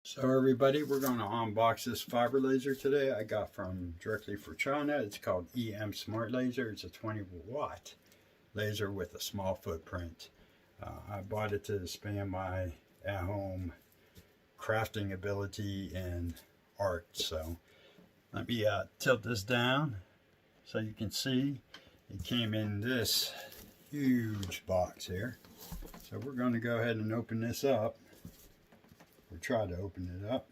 So everybody, we're going to unbox this fiber laser today. I got from directly for China. It's called EM Smart Laser. It's a 20-watt laser with a small footprint. I bought it to expand my at-home crafting ability and art. So let me tilt this down so you can see. It came in this huge box here. So we're going to go ahead and open this up. Or try to open it up.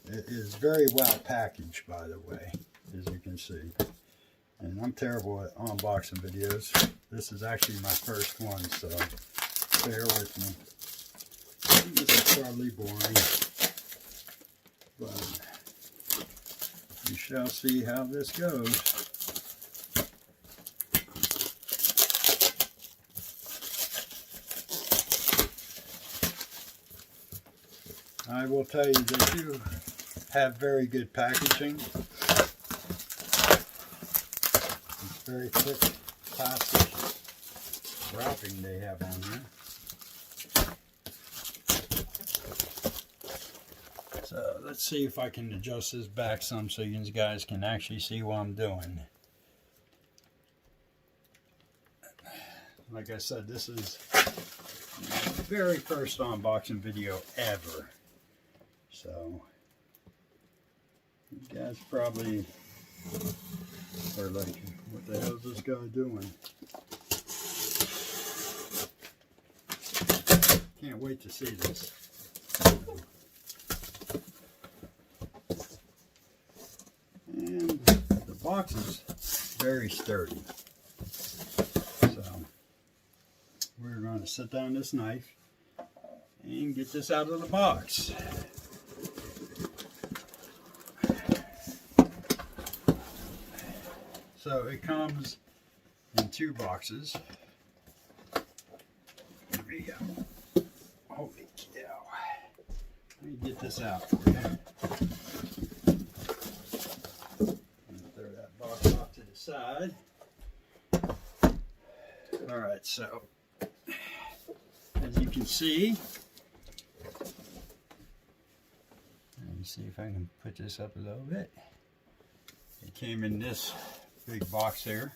It is very well packaged, by the way, as you can see. And I'm terrible at unboxing videos. This is actually my first one, so bear with me. This is probably boring, but we shall see how this goes. I will tell you that you have very good packaging. It's very thick plastic wrapping they have on here. So let's see if I can adjust this back some so you guys can actually see what I'm doing. Like I said, this is my very first unboxing video ever. So, you guys probably are like, what the hell is this guy doing? Can't wait to see this. And the box is very sturdy. So, we're going to set down this knife and get this out of the box. So it comes in two boxes. There we go. Holy cow. Let me get this out for you. Throw that box off to the side. Alright, so as you can see, let me see if I can put this up a little bit. It came in this big box here,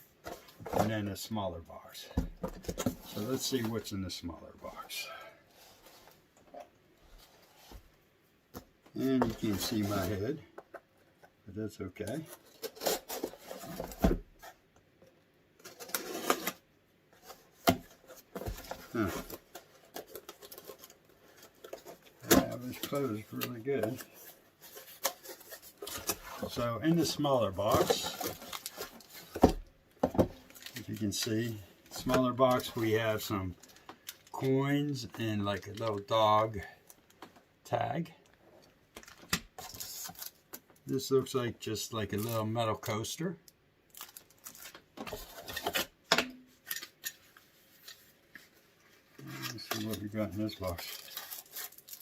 and then a smaller box. So let's see what's in the smaller box. And you can't see my head, but that's okay. Huh. That was closed really good. So in the smaller box, you can see, smaller box, we have some coins and like a little dog tag. This looks like just like a little metal coaster. Let's see what we got in this box.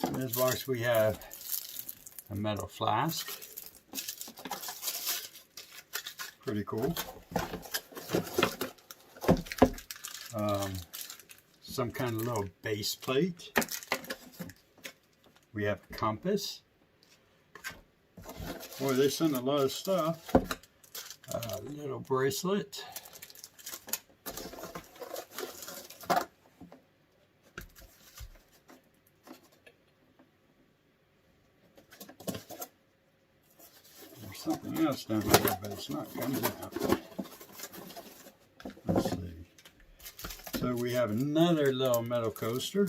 In this box we have a metal flask. Pretty cool. Some kind of little base plate. We have a compass. Boy, they sent a lot of stuff. A little bracelet. There's something else down there, but it's not coming out. Let's see. So we have another little metal coaster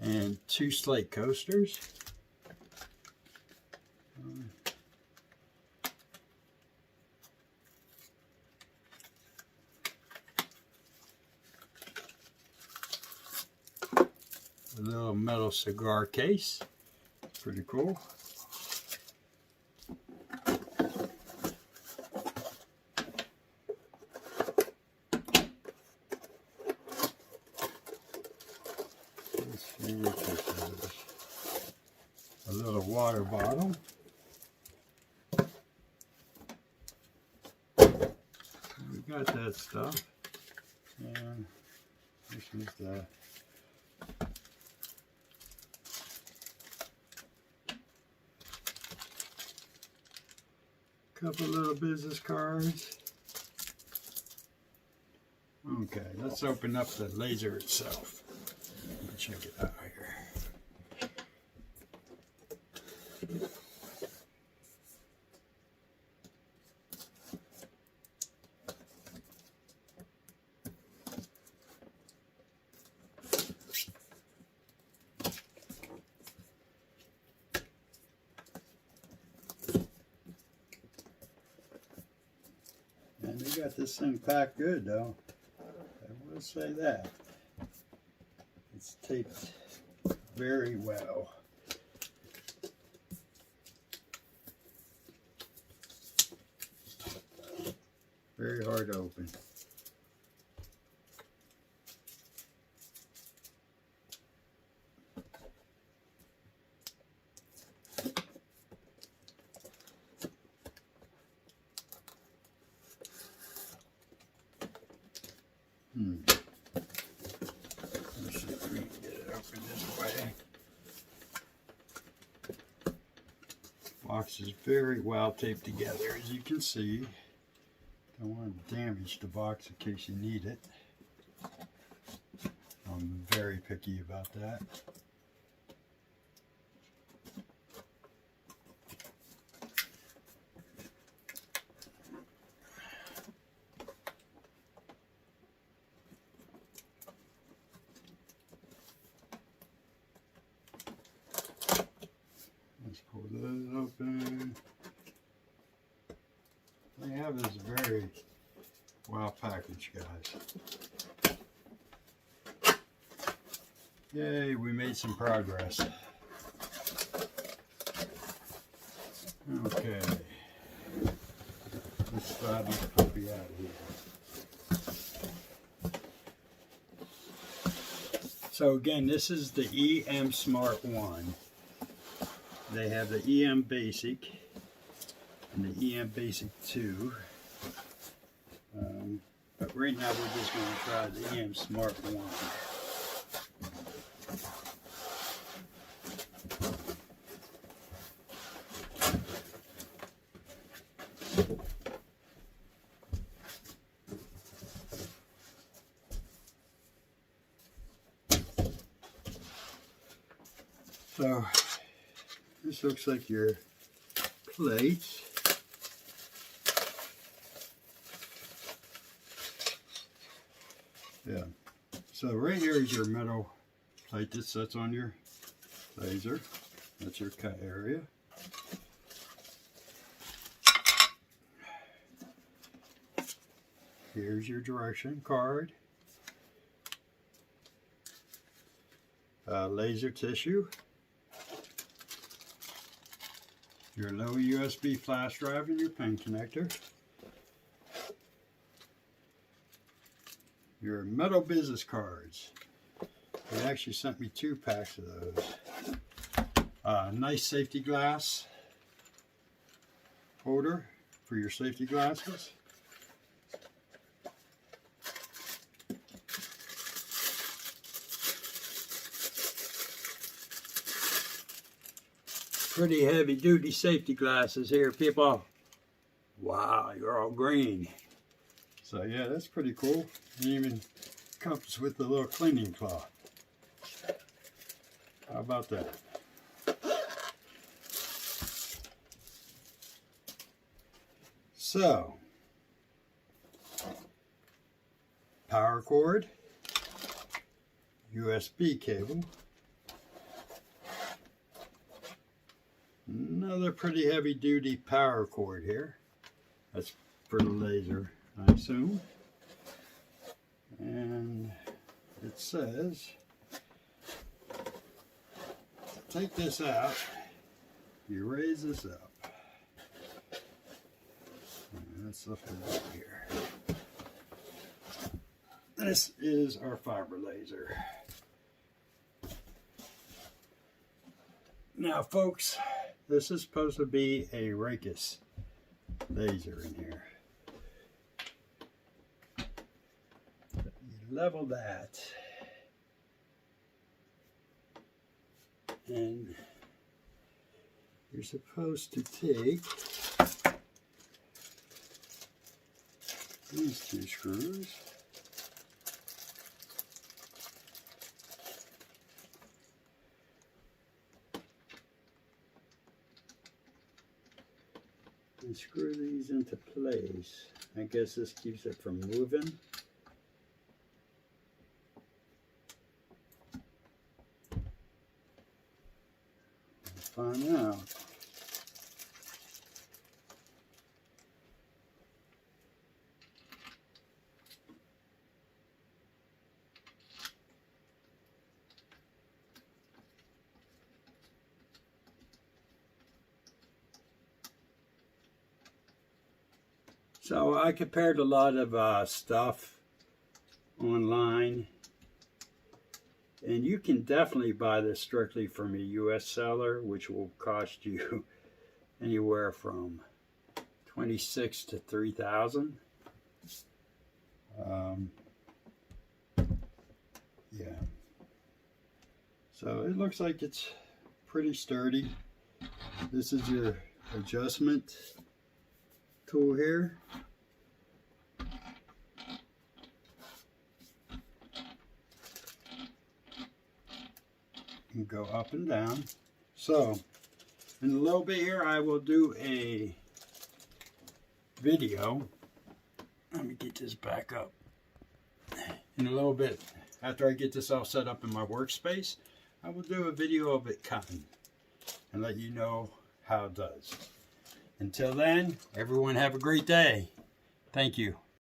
and two slate coasters. A little metal cigar case. Pretty cool. See what this is. A little water bottle. We got that stuff. And this is the Couple little business cards. Okay, let's open up the laser itself. Let me check it out here. And they got this thing packed good though. I will say that. It's taped very well. Very hard to open. Let's see if we can get it open this way. Box is very well taped together, as you can see. Don't want to damage the box in case you need it. I'm very picky about that. Let's pull those open. They have this very well packaged, guys. Yay, we made some progress. Okay. Let's slide this puppy out of here. So again, this is the EM Smart 1. They have the EM Basic and the EM Basic 2. But right now we're just going to try the EM Smart 1. So this looks like your plate. Yeah. So right here is your metal plate that sits on your laser. That's your cut area. Here's your direction card. Laser tissue. Your low USB flash drive and your pen connector. Your metal business cards. They actually sent me 2 packs of those. Nice safety glass holder for your safety glasses. Pretty heavy duty safety glasses here, people. Wow, you're all green. So yeah, that's pretty cool. It even comes with a little cleaning cloth. How about that? So, power cord, USB cable, another pretty heavy duty power cord here. That's for the laser, I assume. And it says, take this out, you raise this up. Let's lift it up here. This is our fiber laser. Now folks, this is supposed to be a Raycus laser in here. You level that, and you're supposed to take these 2 screws. And screw these into place. I guess this keeps it from moving. We'll find out. So I compared a lot of stuff online, and you can definitely buy this strictly from a US seller, which will cost you anywhere from $26 to $3,000. Yeah. So it looks like it's pretty sturdy. This is your adjustment tool here. You go up and down. So in a little bit here I will do a video. Let me get this back up. In a little bit, after I get this all set up in my workspace, I will do a video of it cutting and let you know how it does. Until then, everyone have a great day. Thank you.